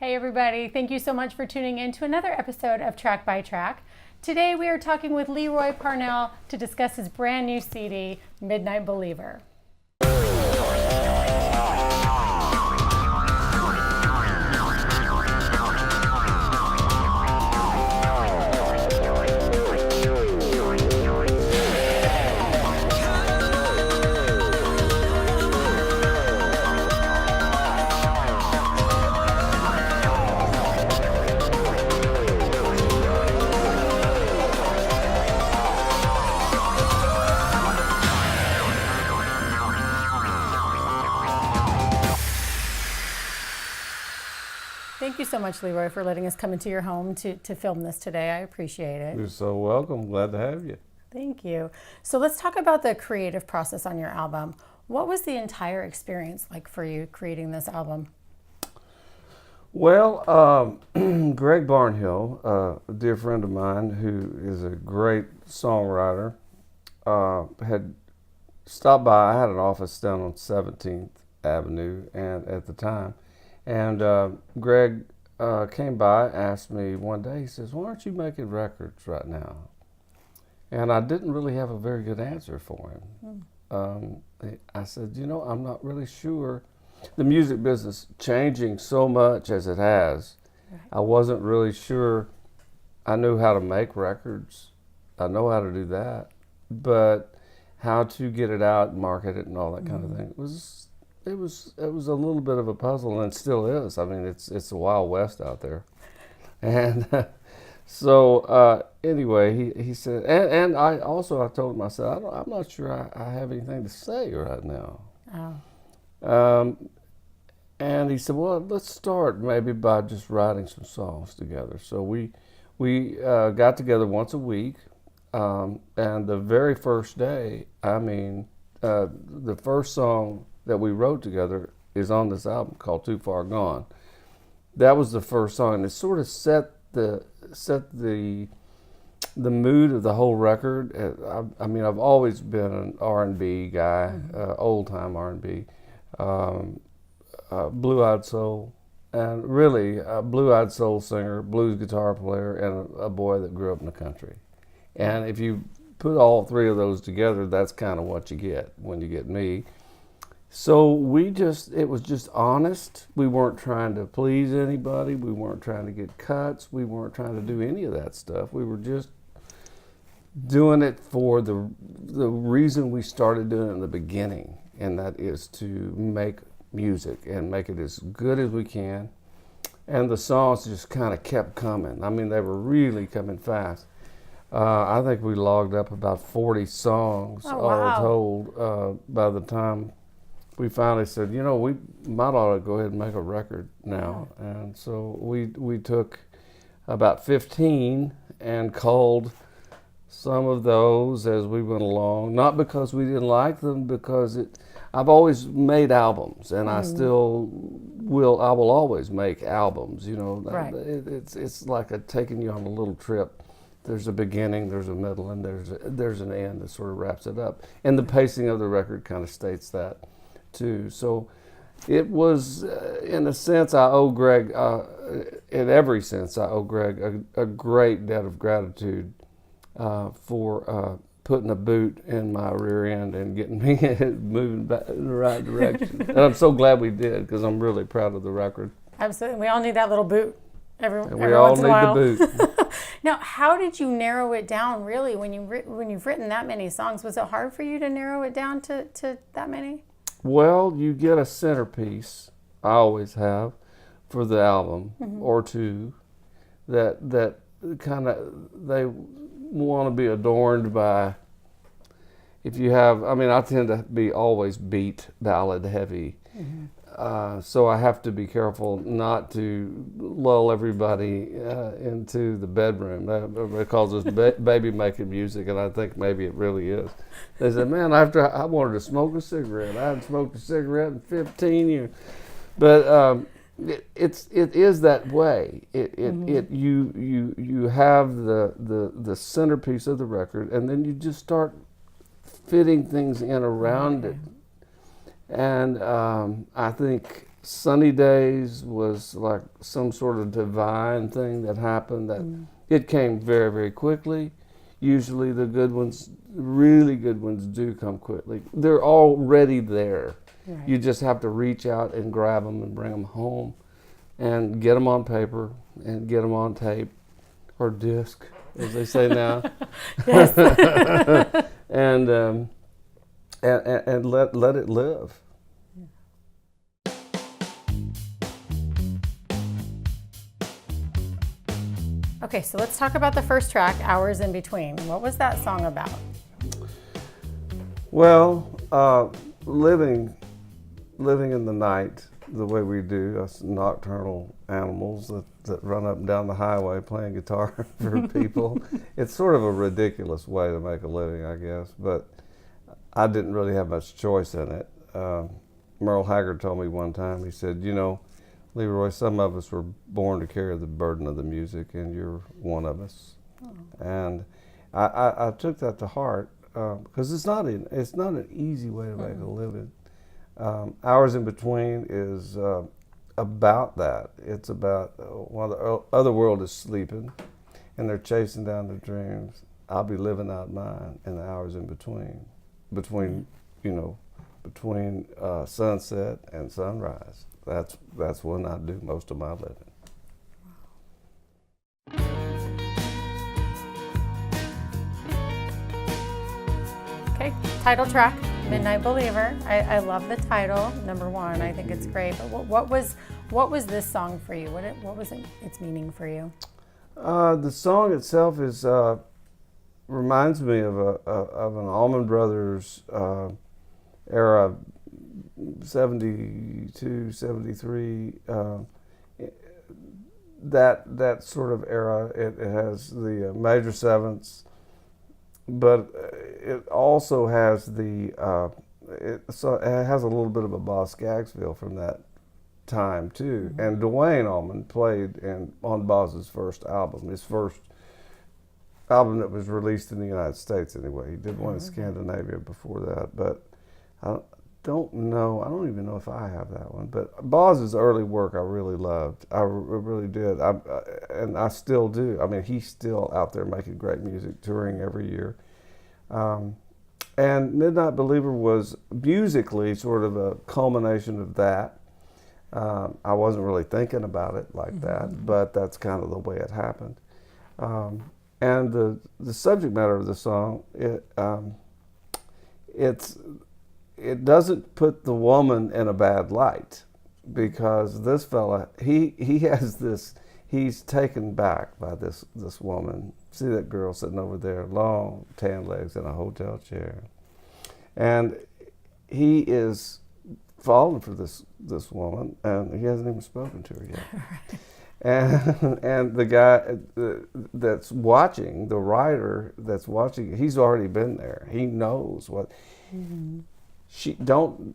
Hey everybody, thank you so much for tuning in to another episode of Track by Track. Today we are talking with Leroy Parnell to discuss his brand new CD, Midnight Believer. Thank you so much, Leroy, for letting us come into your home to film this today. I appreciate it. You're so welcome. Glad to have you. Thank you. So let's talk about the creative process on your album. What was the entire experience like for you creating this album? Well, Greg Barnhill, a dear friend of mine who is a great songwriter, had stopped by. I had an office down on 17th Avenue and at the time. And Greg came by, asked me one day, he says, why aren't you making records right now? And I didn't really have a very good answer for him. I said, you know, I'm not really sure. The music business changing so much as it has, I wasn't really sure I knew how to make records. I know how to do that. But how to get it out, market it, and all that kind of thing it was a little bit of a puzzle, and it still is. I mean, it's the Wild West out there. And so anyway, he said, and I told him, I said, I'm not sure I have anything to say right now. Oh. And he said, well, let's start maybe by just writing some songs together. So we got together once a week, and the very first day, the first song that we wrote together is on this album called Too Far Gone. That was the first song, and it sort of set the mood of the whole record. I mean, I've always been an R&B guy, old time R&B, blue-eyed soul, and really a blue-eyed soul singer, blues guitar player, and a boy that grew up in the country. And if you put all three of those together, that's kind of what you get when you get me. So it was just honest. We weren't trying to please anybody. We weren't trying to get cuts. We weren't trying to do any of that stuff. We were just doing it for the reason we started doing it in the beginning, and that is to make music and make it as good as we can. And the songs just kind of kept coming. I mean, they were really coming fast. I think we logged up about 40 songs all told by the time we finally said, you know, we might ought to go ahead and make a record now. Oh. And so we took about 15 and culled some of those as we went along, not because we didn't like them, because I've always made albums, and I will always make albums, you know. Right. It's like taking you on a little trip. There's a beginning, there's a middle, and there's an end that sort of wraps it up. And the pacing of the record kind of states that too. So it was, in a sense, I owe Greg, in every sense, I owe Greg a great debt of gratitude for putting a boot in my rear end and getting me moving back in the right direction. And I'm so glad we did, because I'm really proud of the record. Absolutely. We all need that little boot every once in a while. We all need the boot. Now, how did you narrow it down, really, when you've written that many songs? Was it hard for you to narrow it down to that many? Well, you get a centerpiece, I always have, for the album, or two, that kind of, they want to be adorned by, if you have, I mean, I tend to be always beat ballad heavy. So I have to be careful not to lull everybody into the bedroom. Everybody calls us baby making music, and I think maybe it really is. They said, man, after I wanted to smoke a cigarette. I hadn't smoked a cigarette in 15 years. But it is that way. You have the centerpiece of the record, and then you just start fitting things in around it. And I think Sunny Days was like some sort of divine thing that happened that it came very, very quickly. Usually the good ones, really good ones, do come quickly. They're already there. Right. You just have to reach out and grab them and bring them home and get them on paper and get them on tape or disc, as they say now. Yes. and let it live. Okay, so let's talk about the first track, Hours in Between. What was that song about? Well, living in the night the way we do, us nocturnal animals that run up and down the highway playing guitar for people. It's sort of a ridiculous way to make a living, I guess, but I didn't really have much choice in it. Merle Haggard told me one time, he said, you know, Leroy, some of us were born to carry the burden of the music, and you're one of us. Oh. And I took that to heart because it's not an easy way to make a living. Hours in Between is about that. It's about while the other world is sleeping, and they're chasing down their dreams. I'll be living out mine in the hours in between sunset and sunrise. That's when I do most of my living. Okay, title track, Midnight Believer. I love the title, number one. I think it's great. But what was this song for you? What was its meaning for you? The song itself reminds me of an Allman Brothers era, 72, 73, that sort of era. It has the major sevenths, but it also has it has a little bit of a Boz Scaggsville from that time too. Mm-hmm. And Duane Allman played on Boz's first album, his first album that was released in the United States anyway. He did one in Scandinavia before that, but I don't even know if I have that one. But Boz's early work I really loved. I really did. And I still do. I mean, he's still out there making great music, touring every year. And Midnight Believer was musically sort of a culmination of that. I wasn't really thinking about it like that, but that's kind of the way it happened. And the subject matter of the song, it doesn't put the woman in a bad light, because this fella, he has this, he's taken back by this woman. See that girl sitting over there, long tan legs in a hotel chair, and he is falling for this woman, and he hasn't even spoken to her yet. And the guy that's watching, the writer that's watching, he's already been there. He knows what. Mm-hmm. She don't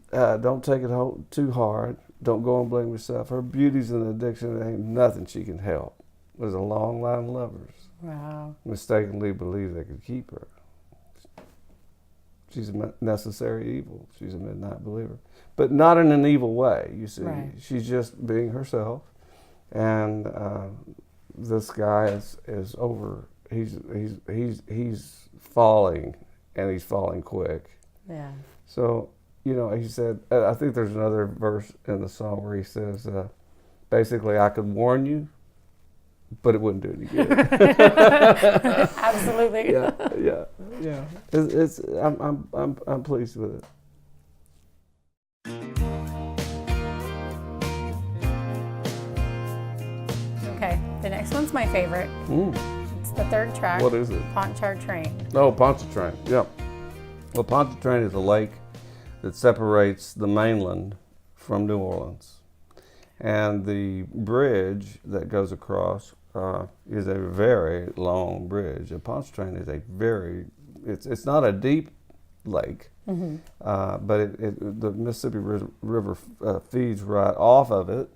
take it too hard. Don't go and blame yourself. Her beauty's an addiction. There ain't nothing she can help. There's a long line of lovers. Wow. Mistakenly believe they could keep her. She's a necessary evil. She's a midnight believer, but not in an evil way. You see, right. She's just being herself. And this guy is over. He's falling, and he's falling quick. Yeah. So, he said, I think there's another verse in the song where he says, basically, I could warn you, but it wouldn't do any good. Absolutely. Yeah. I'm pleased with it. Okay, the next one's my favorite. It's the third track. What is it? Pontchartrain. Oh, Pontchartrain. Yeah. Well, Pontchartrain is a lake that separates the mainland from New Orleans. And the bridge that goes across is a very long bridge. And Pontchartrain is it's not a deep lake, but the Mississippi River feeds right off of it,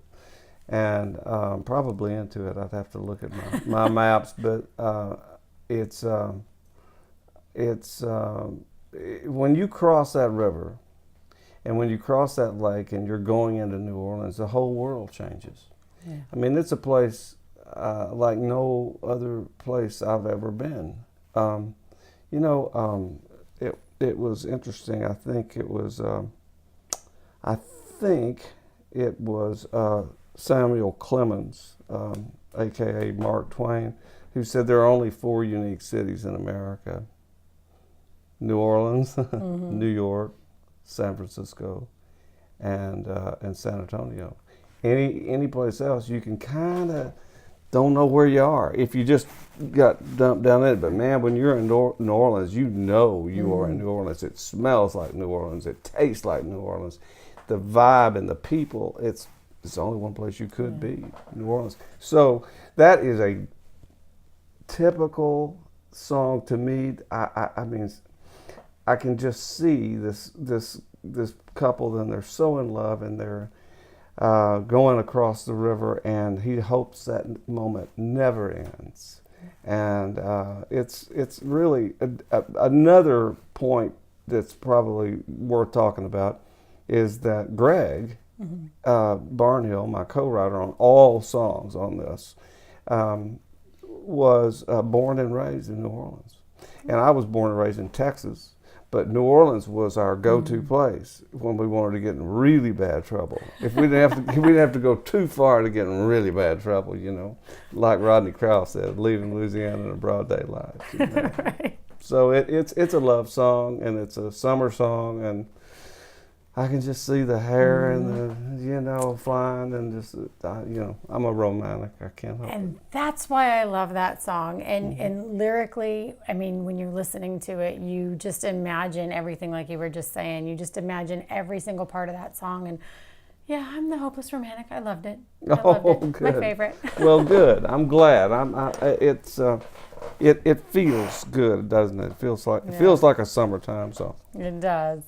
and probably into it. I'd have to look at my maps, but it's when you cross that river, And when you cross that lake and you're going into New Orleans, the whole world changes. Yeah. I mean, it's a place like no other place I've ever been. It was interesting. I think it was Samuel Clemens, aka Mark Twain, who said there are only 4 unique cities in America: New Orleans, New York, San Francisco, and San Antonio. Any place else, you can kind of don't know where you are if you just got dumped down in it. But man, when you're in New Orleans, you know you are in New Orleans. It smells like New Orleans. It tastes like New Orleans. The vibe and the people, it's only one place you could be, New Orleans. So that is a typical song to me. I mean, I can just see this couple, and they're so in love, and they're going across the river, and he hopes that moment never ends. And it's really another point that's probably worth talking about is that Greg Parnell, my co-writer on all songs on this, was born and raised in New Orleans. And I was born and raised in Texas. But New Orleans was our go-to place when we wanted to get in really bad trouble. If we didn't have to go too far to get in really bad trouble, like Rodney Crowell said, leaving Louisiana in a broad daylight. Right. So it's a love song, and it's a summer song, and I can just see the hair and the flying, and just I'm a romantic. I can't help it. And that's why I love that song. And lyrically, I mean, when you're listening to it, you just imagine everything, like you were just saying. You just imagine every single part of that song. And yeah, I'm the hopeless romantic. I loved it. Good. My favorite. Well, good. I'm glad. It feels good, doesn't it? It feels like a summertime song. It does.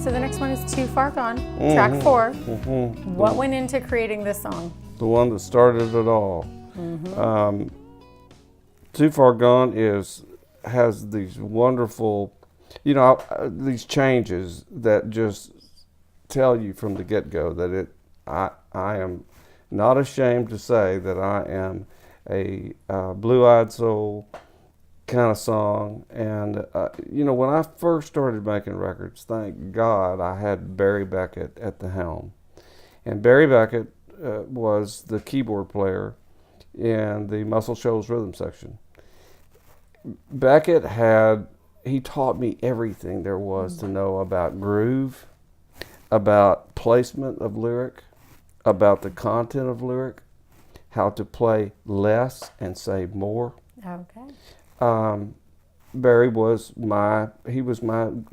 So the next one is Too Far Gone, track 4. What went into creating this song? The one that started it all. Too Far Gone has these wonderful, these changes that just tell you from the get-go that I am not ashamed to say that I am a blue-eyed soul kind of song. And when I first started making records, thank God I had Barry Beckett at the helm. And Barry Beckett was the keyboard player in the Muscle Shoals rhythm section. Beckett he taught me everything there was to know about groove, about placement of lyric, about the content of lyric, how to play less and say more. Okay. Barry was my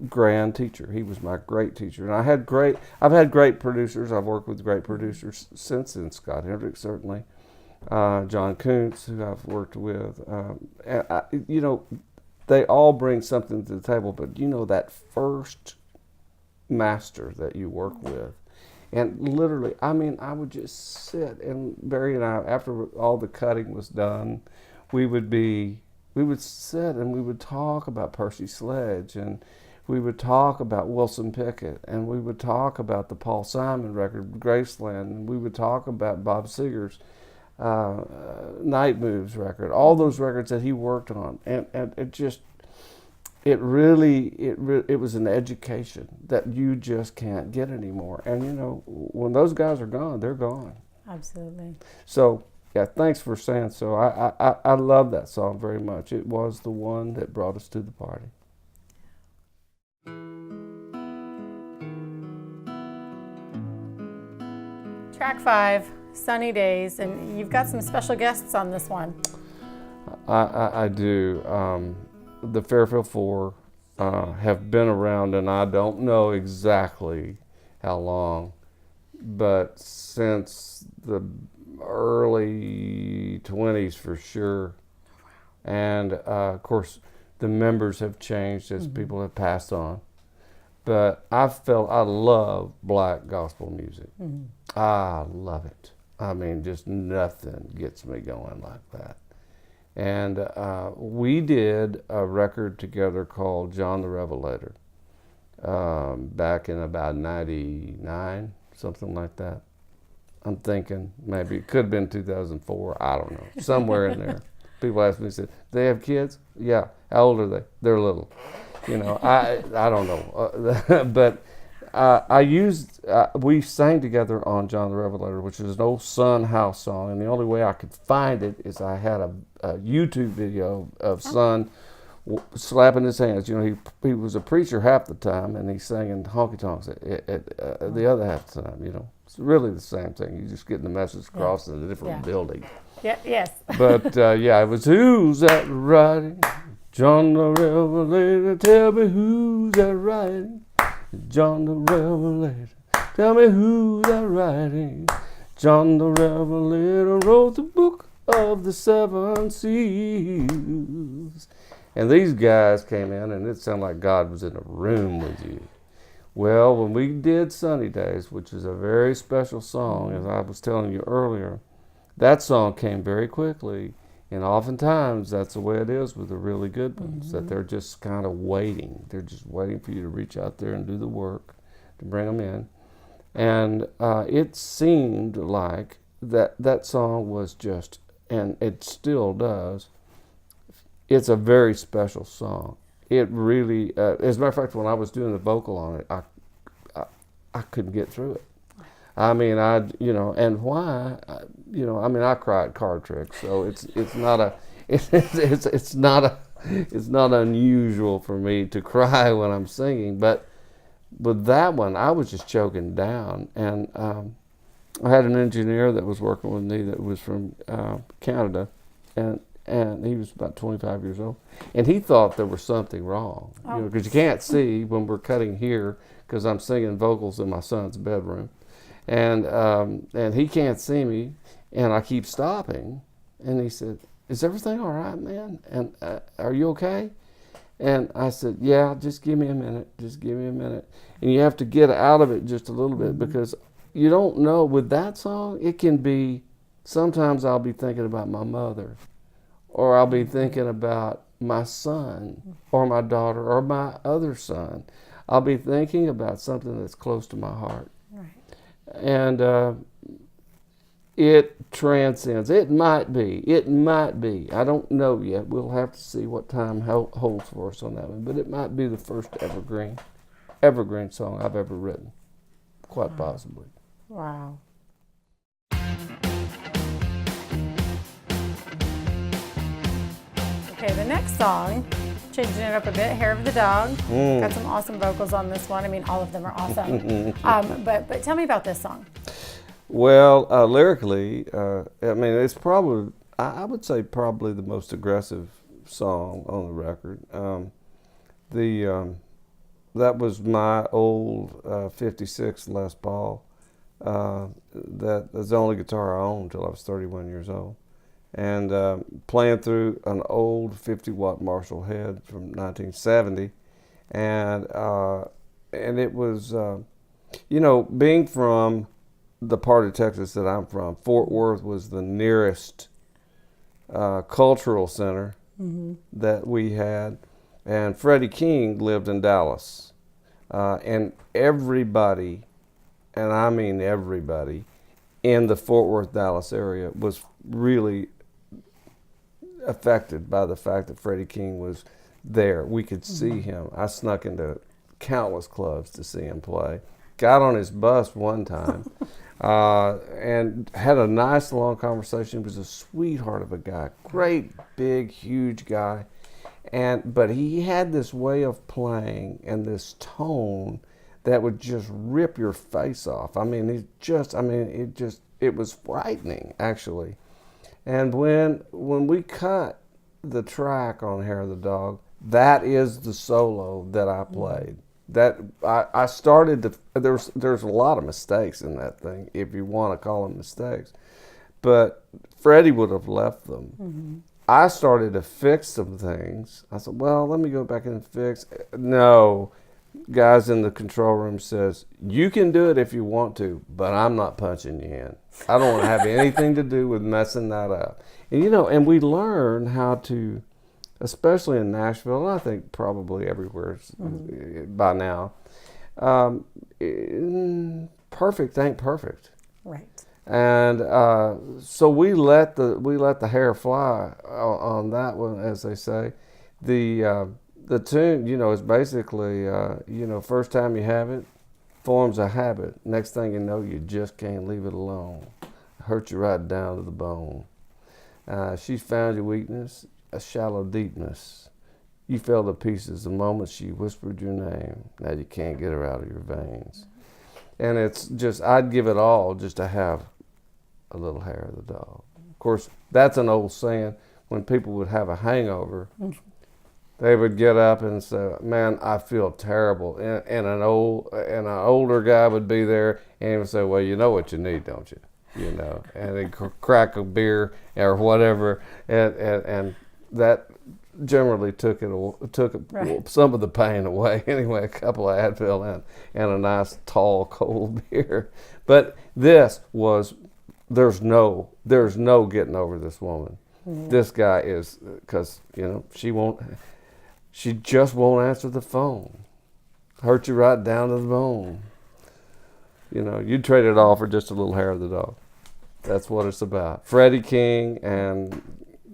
grand teacher. He was my great teacher. And I've had great producers. I've worked with great producers since then. Scott Hendricks, certainly. John Kuntz, who I've worked with. They all bring something to the table, but that first master that you work with. And literally, I would just sit, and Barry and I, after all the cutting was done, we would sit and we would talk about Percy Sledge, and we would talk about Wilson Pickett, and we would talk about the Paul Simon record, Graceland, and we would talk about Bob Seger's Night Moves record, all those records that he worked on, and it was an education that you just can't get anymore. And when those guys are gone, they're gone. Absolutely. So yeah, thanks for saying so. I love that song very much. It was the one that brought us to the party. Track 5, Sunny Days, and you've got some special guests on this one. I do. The Fairfield Four have been around, and I don't know exactly how long, but since the early 20s for sure. And of course, the members have changed as people have passed on. But I love black gospel music. I love it. I mean, just nothing gets me going like that. And we did a record together called John the Revelator back in about 99, something like that. I'm thinking maybe it could have been 2004. I don't know. Somewhere in there. People ask me, said, "They have kids?" Yeah. How old are they? They're little. You know, I don't know. But we sang together on John the Revelator, which is an old Son House song. And the only way I could find it is I had a YouTube video of Son slapping his hands. You know, he was a preacher half the time, and he sang in honky tonks the other half the time. You know, it's really the same thing. You're just getting the message across in a different building. Yeah. Yes. But it was who's that riding? John the Revelator, tell me who's that riding? John the Revelator, tell me who's that riding? John the Revelator wrote the book of the seven seals. And these guys came in, and it sounded like God was in a room with you. Well, when we did Sunny Days, which is a very special song, as I was telling you earlier, that song came very quickly. And oftentimes, that's the way it is with the really good ones, that they're just kind of waiting. They're just waiting for you to reach out there and do the work to bring them in. And it seemed like that song was just, and it still does, it's a very special song. It really, as a matter of fact, when I was doing the vocal on it, I couldn't get through it. I mean, and why? I cry at card tricks, so it's not unusual for me to cry when I'm singing. But with that one, I was just choking down, and I had an engineer that was working with me that was from Canada, and he was about 25 years old, and he thought there was something wrong, because you can't see when we're cutting here, because I'm singing vocals in my son's bedroom. And he can't see me, and I keep stopping. And he said, "Is everything all right, man? And are you okay?" And I said, "Yeah, just give me a minute. Just give me a minute." And you have to get out of it just a little bit, because you don't know. With that song, it can be, sometimes I'll be thinking about my mother, or I'll be thinking about my son, or my daughter, or my other son. I'll be thinking about something that's close to my heart. And it transcends. It might be. I don't know yet. We'll have to see what time holds for us on that one. But it might be the first evergreen song I've ever written. Quite possibly. Wow. Okay, the next song, changing it up a bit, Hair of the Dog. Got some awesome vocals on this one. I mean, all of them are awesome. But tell me about this song. Well, lyrically, it's probably, I would say probably the most aggressive song on the record. That was my old 56 Les Paul. That was the only guitar I owned until I was 31 years old. And playing through an old 50-watt Marshall head from 1970. And it was, being from the part of Texas that I'm from, Fort Worth was the nearest cultural center that we had. And Freddie King lived in Dallas. And everybody, and I mean everybody, in the Fort Worth, Dallas area was really affected by the fact that Freddie King was there. We could see him. I snuck into countless clubs to see him play. Got on his bus one time and had a nice long conversation. He was a sweetheart of a guy. Great, big, huge guy. But he had this way of playing and this tone that would just rip your face off. It was frightening, actually. And when we cut the track on Hair of the Dog, that is the solo that I played. That I started to, there's a lot of mistakes in that thing, if you want to call them mistakes. But Freddie would have left them. I started to fix some things. I said, well, let me go back and fix. No, guys in the control room says, you can do it if you want to, but I'm not punching you in. I don't want to have anything to do with messing that up. And and we learn how to, especially in Nashville, and I think probably everywhere by now, perfect ain't perfect. Right. And so we let the hair fly on that one, as they say. The tune, is basically, first time you have it, forms a habit. Next thing you know, you just can't leave it alone. Hurt you right down to the bone. She's found your weakness, a shallow deepness. You fell to pieces the moment she whispered your name. Now you can't get her out of your veins. And it's just, I'd give it all just to have a little hair of the dog. Of course, that's an old saying. When people would have a hangover, they would get up and say, man, I feel terrible. And an older guy would be there and he would say, well, you know what you need, don't you? And they'd crack a beer or whatever. And that generally took Right. some of the pain away. Anyway, a couple of Advil and a nice tall cold beer. But this was, there's no getting over this woman. This guy is, because she just won't answer the phone. Hurt you right down to the bone. You'd trade it all for just a little hair of the dog. That's what it's about. Freddie King and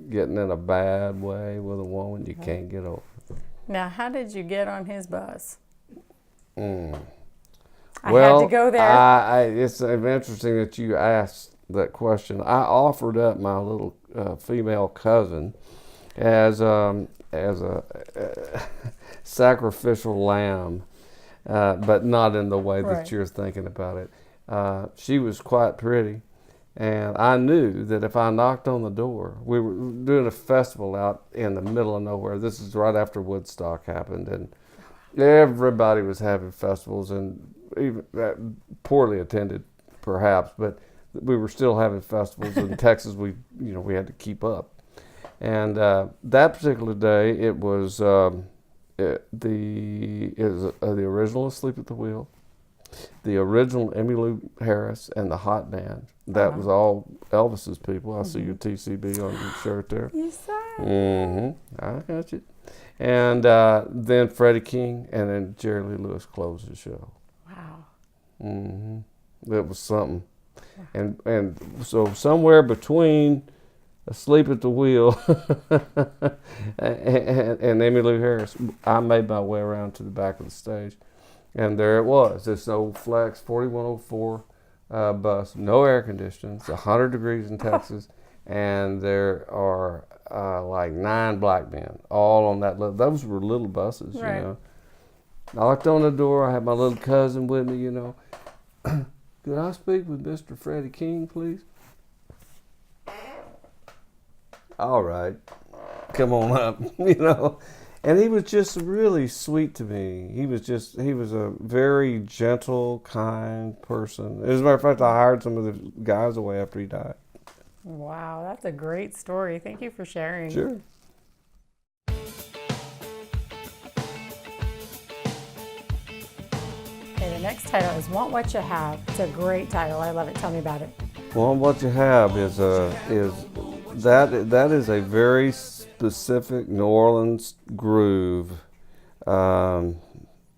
getting in a bad way with a woman you can't get over. Now, how did you get on his bus? I had to go there. It's interesting that you asked that question. I offered up my little female cousin as a sacrificial lamb, but not in the way that Right. you're thinking about it. She was quite pretty. And I knew that if I knocked on the door, we were doing a festival out in the middle of nowhere. This is right after Woodstock happened, and everybody was having festivals, and even poorly attended, perhaps, but we were still having festivals in Texas. We had to keep up. And that particular day, it was the original Asleep at the Wheel, the original Emmylou Harris, and the Hot Band. That was all Elvis's people. I see your TCB on your shirt there. Yes, sir. I got you. And then Freddie King, and then Jerry Lee Lewis closed the show. Wow. It was something. And so somewhere between Asleep at the Wheel and Emmylou Harris, I made my way around to the back of the stage. And there it was, this old Flex 4104 bus, no air conditioning. It's 100 degrees in Texas, and there are like 9 black men, all on that little. Those were little buses, Right. Knocked on the door. I had my little cousin with me, Could I speak with Mr. Freddie King, please? All right, come on up, And he was just really sweet to me. He was a very gentle, kind person. As a matter of fact, I hired some of the guys away after he died. Wow, that's a great story. Thank you for sharing. Sure. Okay, the next title is Want What You Have. It's a great title. I love it. Tell me about it. Well, what you have is a very specific New Orleans groove. Want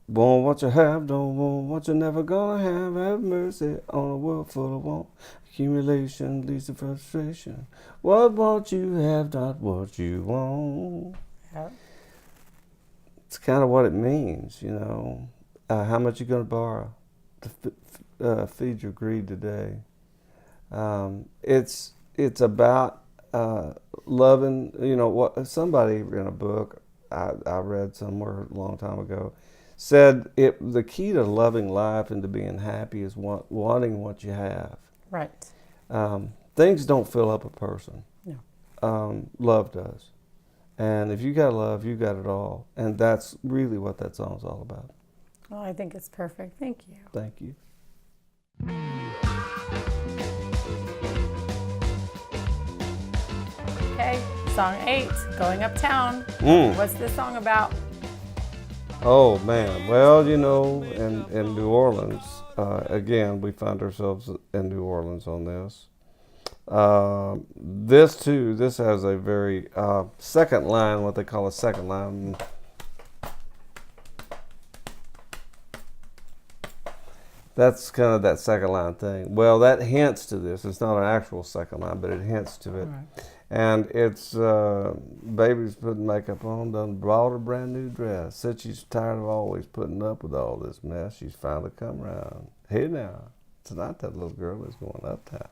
what you have, don't want what you're never gonna have. Have mercy on a world full of want. Accumulation leads to frustration. What you have, not what you want. Yep. It's kind of what it means, How much you gonna borrow to feed your greed today? It's about loving. What somebody in a book I read somewhere a long time ago said the key to loving life and to being happy is wanting what you have. Right. Things don't fill up a person. No. Love does. And if you got love, you got it all. And that's really what that song's all about. Well, I think it's perfect. Thank you. Thank you. Okay, song 8, Going Uptown. What's this song about? Oh man, well, in New Orleans, again, we find ourselves in New Orleans on this. This has a very second line, what they call a second line. That's kind of that second line thing. Well, that hints to this. It's not an actual second line, but it hints to it. Right. And it's baby's putting makeup on, done bought a brand new dress. Said she's tired of always putting up with all this mess. She's finally come around. Hey now, tonight that little girl is going uptown.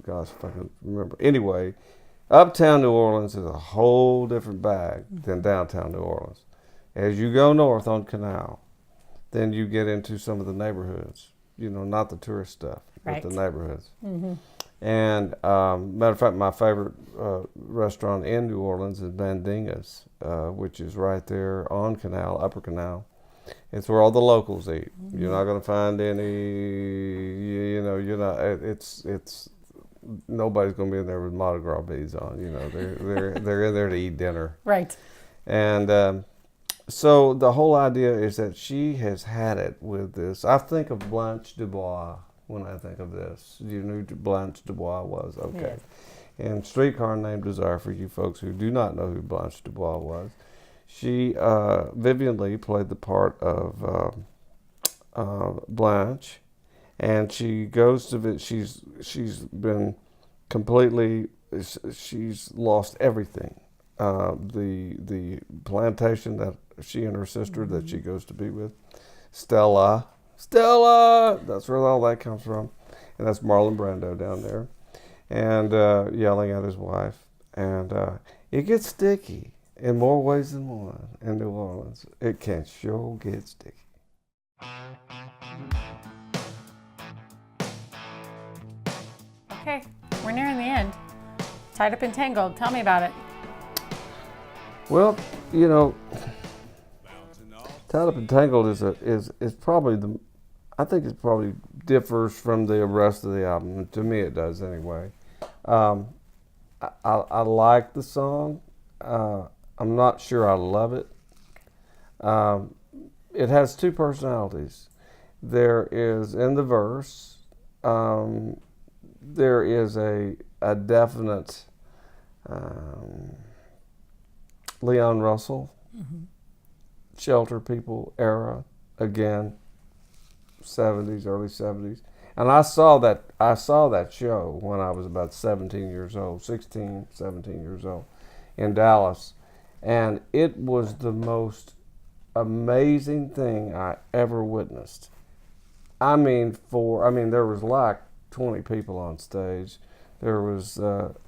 Gosh, if I can remember. Anyway, uptown New Orleans is a whole different bag than downtown New Orleans. As you go north on Canal, then you get into some of the neighborhoods. Not the tourist stuff, but the neighborhoods. Mm-hmm. And matter of fact, my favorite restaurant in New Orleans is Bandinga's, which is right there on Canal, Upper Canal. It's where all the locals eat. Mm-hmm. You're not going to find any, you're not. It's nobody's going to be in there with Mardi Gras beads on. They're in there to eat dinner. Right. And so the whole idea is that she has had it with this. I think of Blanche Dubois when I think of this. You knew who Blanche Dubois was, okay? Yeah. And Streetcar Named Desire, for you folks who do not know who Blanche Dubois was, she Vivian Leigh played the part of Blanche, and she goes to she's been completely, she's lost everything. The plantation that she and her sister that she goes to be with, Stella, that's where all that comes from. And that's Marlon Brando down there, and yelling at his wife. And it gets sticky in more ways than one in New Orleans. It can sure get sticky. Okay, we're nearing the end. Tied Up and Tangled, tell me about it. Well, Tied Up and Tangled is probably I think it probably differs from the rest of the album. To me, it does anyway. I like the song. I'm not sure I love it. It has two personalities. There is, in the verse, there is a definite Leon Russell, Shelter People era, again, 70s, early 70s. And I saw that show when I was about 17 years old, 16, 17 years old, in Dallas. And it was the most amazing thing I ever witnessed. I mean, there was like 20 people on stage. There was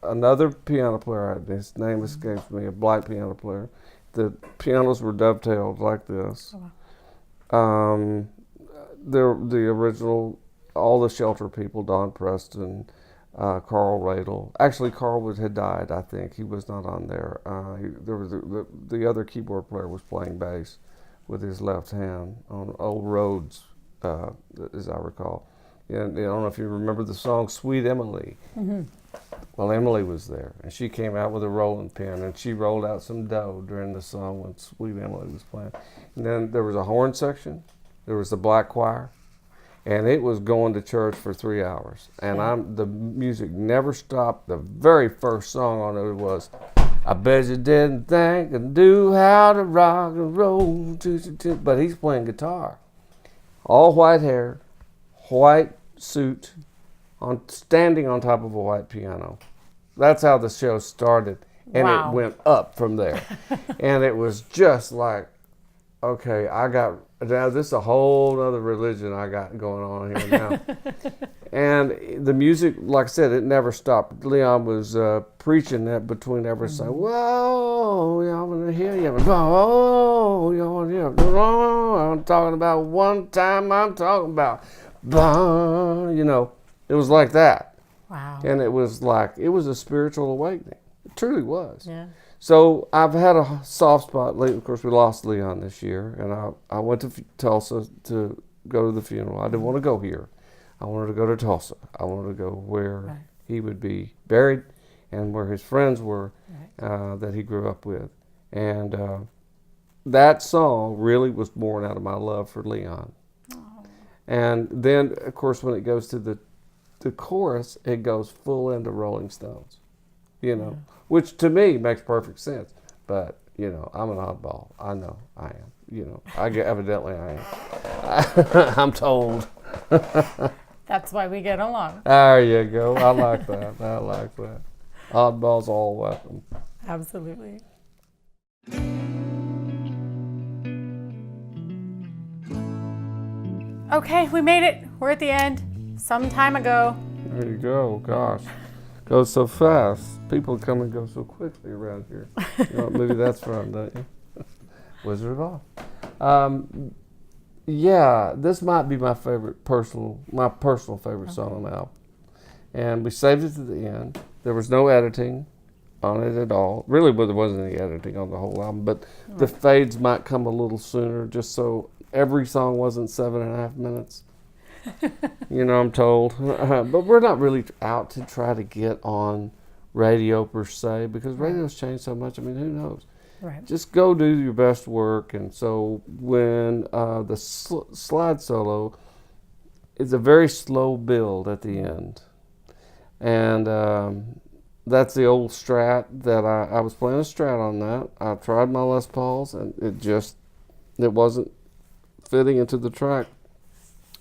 another piano player, his name escapes me, a black piano player. The pianos were dovetailed like this. Oh, wow. The original, all the Shelter People, Don Preston, Carl Radel. Actually, Carl had died, I think. He was not on there. There was the other keyboard player was playing bass with his left hand on Old Roads, as I recall. And I don't know if you remember the song Sweet Emily. Mm-hmm. Well, Emily was there, and she came out with a rolling pin, and she rolled out some dough during the song when Sweet Emily was playing. And then there was a horn section. There was the black choir, and it was going to church for 3 hours. And the music never stopped. The very first song on it was, I bet you didn't think and do how to rock and roll. But he's playing guitar. All white hair, white suit, standing on top of a white piano. That's how the show started, and It went up from there. And it was just like, okay, now this is a whole other religion I got going on here now. And the music, like I said, it never stopped. Leon was preaching that between every song. Whoa, y'all want to hear you. Whoa, y'all want to hear. I'm talking about one time. I'm talking about, it was like that. Wow. And it was a spiritual awakening. It truly was. Yeah. So I've had a soft spot. Of course, we lost Leon this year, and I went to Tulsa to go to the funeral. I didn't want to go here. I wanted to go to Tulsa. I wanted to go where he would be buried and where his friends were that he grew up with. And that song really was born out of my love for Leon. And then, of course, when it goes to the chorus, it goes full into Rolling Stones, which to me makes perfect sense. But, I'm an oddball. I know I am. Evidently I am. I'm told. That's why we get along. There you go. I like that. Oddballs all welcome. Absolutely. Okay, we made it. We're at the end. Some time ago. There you go. Gosh. Goes so fast. People come and go so quickly around here. Maybe that's from, don't you? Wizard of Oz. Yeah, this might be my personal favorite song on the album. And we saved it to the end. There was no editing on it at all. Really, there wasn't any editing on the whole album, but the fades might come a little sooner, just so every song wasn't 7.5 minutes. I'm told. But we're not really out to try to get on radio per se, because radio's changed so much. I mean, who knows? Right. Just go do your best work. And so when the slide solo is a very slow build at the end. And that's the old Strat that I was playing a Strat on that. I tried my Les Pauls, and it wasn't fitting into the track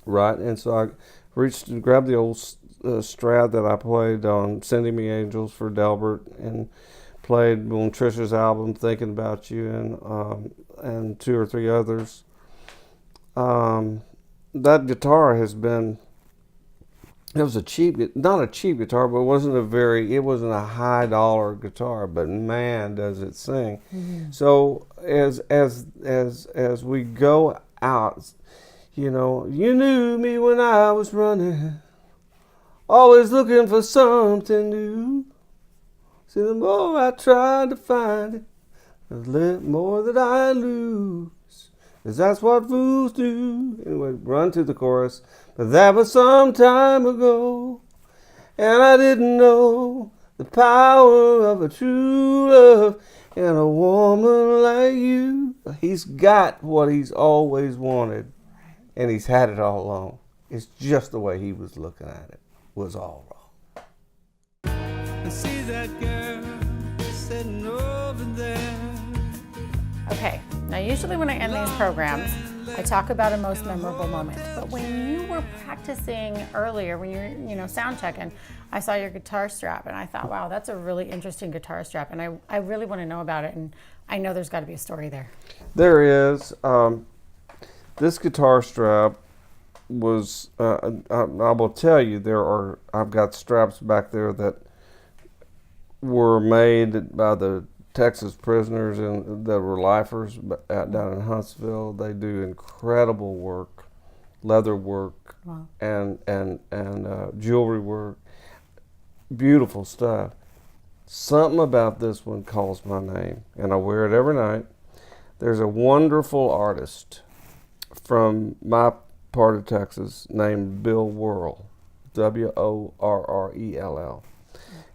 right. And so I reached and grabbed the old Strat that I played on Sending Me Angels for Delbert, and played on Trisha's album Thinking About You, and 2 or 3 others. That guitar has been, it was not a cheap guitar, but it wasn't a high dollar guitar, but man, does it sing. Mm-hmm. So as we go out, you knew me when I was running, always looking for something new. See, the more I try to find it, the more that I lose. 'Cause that's what fools do. Anyway, run to the chorus. But that was some time ago, and I didn't know the power of a true love and a woman like you. He's got what he's always wanted, and he's had it all along. It's just the way he was looking at it was all wrong. I see that girl sitting over there. Okay, now usually when I end these programs, I talk about a most memorable moment. But when you were practicing earlier, when you're sound checking, I saw your guitar strap, and I thought, wow, that's a really interesting guitar strap, and I really want to know about it, and I know there's got to be a story there. There is. This guitar strap was, I will tell you, I've got straps back there that were made by the Texas prisoners and that were lifers down in Huntsville. They do incredible work, leather work, wow, and jewelry work, beautiful stuff. Something about this one calls my name, and I wear it every night. There's a wonderful artist from my part of Texas named Bill Worrell, Worrell,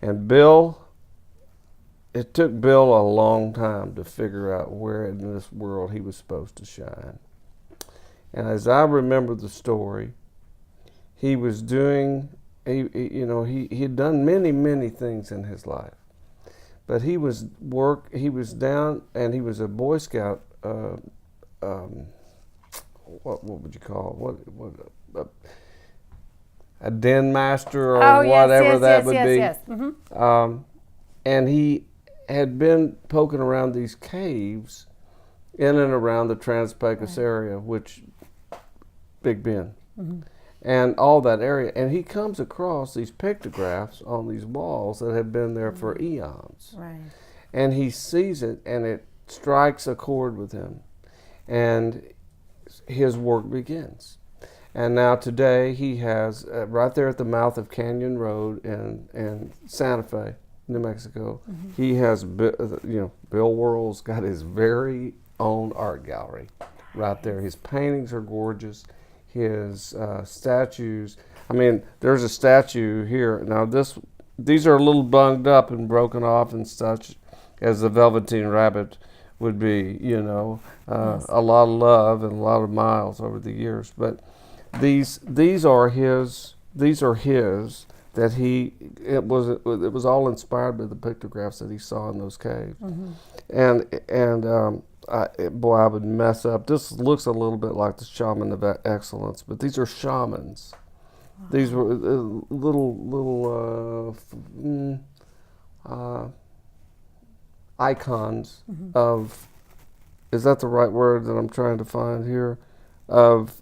and Bill. It took Bill a long time to figure out where in this world he was supposed to shine. And as I remember the story, he was doing, he had done many things in his life. But he was down, and he was a Boy Scout, what would you call it? A den master or whatever that would be. Yes. Mm-hmm. And he had been poking around these caves in and around the Trans-Pecos area, which Big Bend, and all that area. And he comes across these pictographs on these walls that had been there for eons. Right. And he sees it, and it strikes a chord with him, and his work begins. And now today he has, right there at the mouth of Canyon Road in Santa Fe, New Mexico, he has, Bill Worrell's got his very own art gallery right there. His paintings are gorgeous. His statues, I mean, there's a statue here. Now these are a little bunged up and broken off and such, as the Velveteen Rabbit would be, you know, a lot of love and a lot of miles over the years. But these are his that it was all inspired by the pictographs that he saw in those caves. Boy, I would mess up. This looks a little bit like the Shaman of Excellence, but these are shamans. These were little icons of, is that the right word that I'm trying to find here, of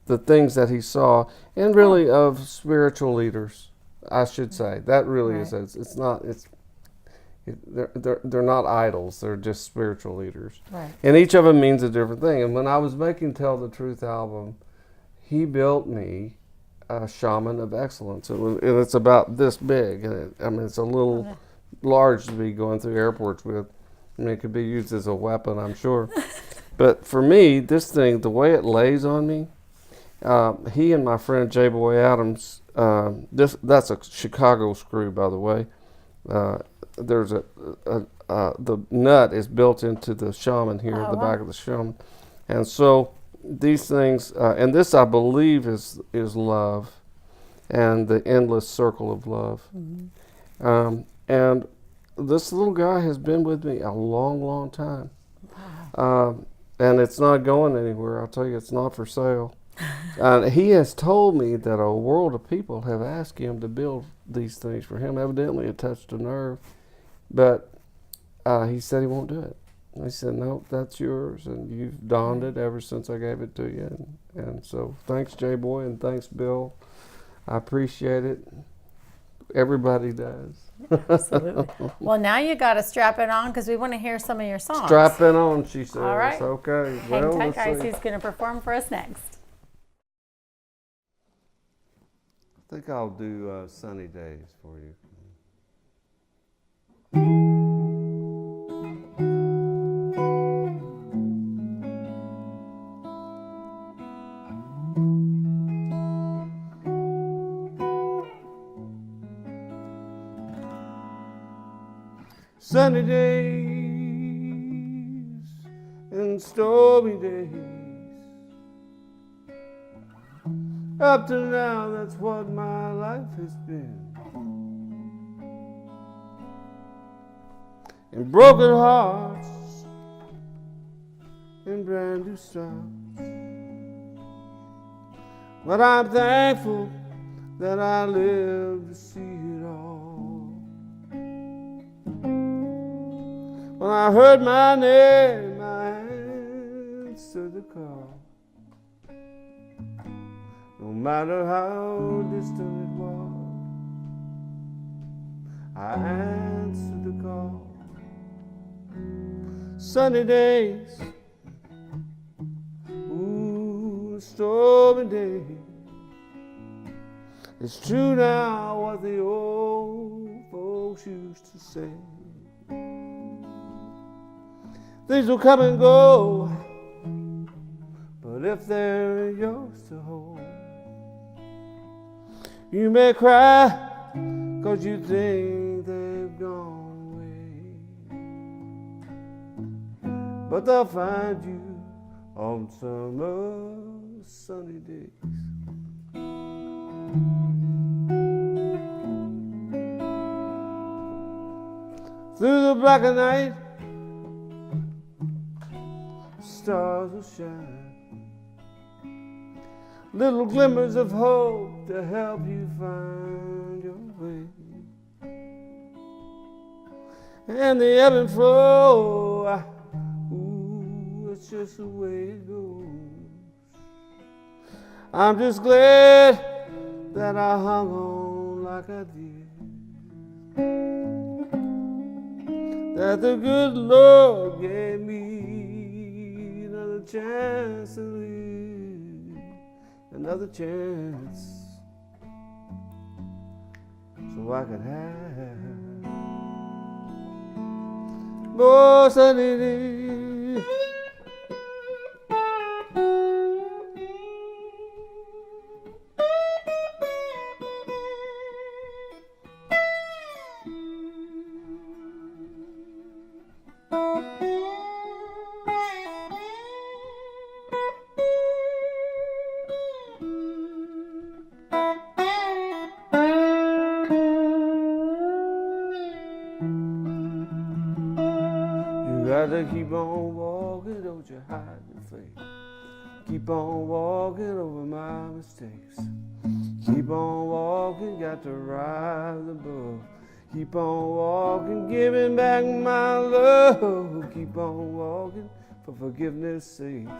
the things that he saw, and really of spiritual leaders, I should say. That really is. It's not. They're not idols. They're just spiritual leaders. Right. And each of them means a different thing. And when I was making Tell the Truth album, he built me a Shaman of Excellence. And it's about this big. And it's a little large to be going through airports with. I mean, it could be used as a weapon, I'm sure. But for me, this thing, the way it lays on me, he and my friend J. Boy Adams, that's a Chicago screw, by the way. There's the nut is built into the Shaman here, the back of the Shaman. And so these things, and this I believe is love and the endless circle of love. And this little guy has been with me a long, long time. And it's not going anywhere. I'll tell you, it's not for sale. He has told me that a world of people have asked him to build these things for him. Evidently, it touched a nerve. But he said he won't do it. I said, no, that's yours, and you've donned it ever since I gave it to you. And so thanks, J-Boy, and thanks, Bill. I appreciate it. Everybody does. Absolutely. Well, now you got to strap it on because we want to hear some of your songs. Strap it on, she says. All right. Okay. Hang tight, guys. He's going to perform for us next. I think I'll do Sunny Days for you. Sunny days and stormy days. Up to now, that's what my life has been. And broken hearts and brand new starts. But I'm thankful that I lived to see it all. When I heard my name, I answered the call. No matter how distant it was, I answered the call. Sunny days, ooh, stormy days. It's true now what the old folks used to say. Things will come and go, but if they're yours to hold, you may cry, 'cause you think they've gone away. But they'll find you on summer sunny days. Through the black of night, stars will shine. Little glimmers of hope to help you find your way. And the ebb and flow, ooh, it's just the way it goes. I'm just glad that I hung on like I did, that the good Lord gave me another chance to live, another chance, so I could have more sunny days. Got to keep on walking, don't you hide your face. Keep on walking over my mistakes. Keep on walking, got to rise above. Keep on walking, giving back my love. Keep on walking for forgiveness sakes.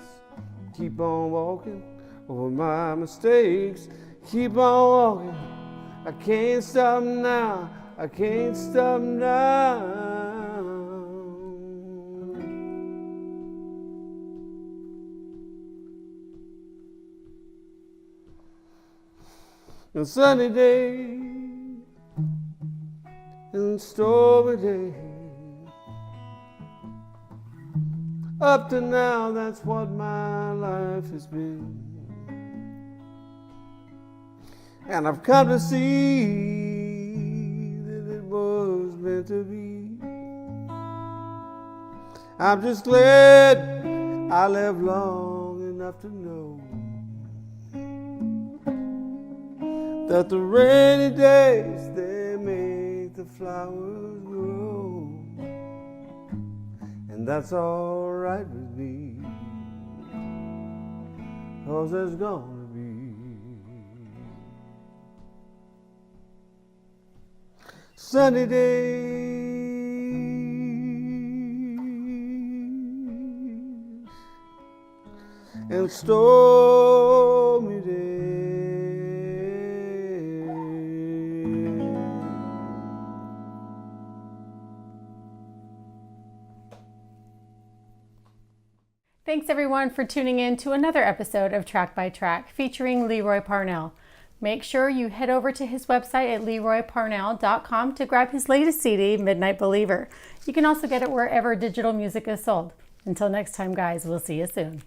Keep on walking over my mistakes. Keep on walking. I can't stop now. I can't stop now. And sunny day and stormy day. Up to now, that's what my life has been. And I've come to see that it was meant to be. I'm just glad I lived long enough to know that the rainy days, they make the flowers grow. And that's all right with me, 'cause there's gonna be sunny days and stormy days. Thanks everyone for tuning in to another episode of Track by Track featuring Leroy Parnell. Make sure you head over to his website at leroyparnell.com to grab his latest CD, Midnight Believer. You can also get it wherever digital music is sold. Until next time, guys, we'll see you soon.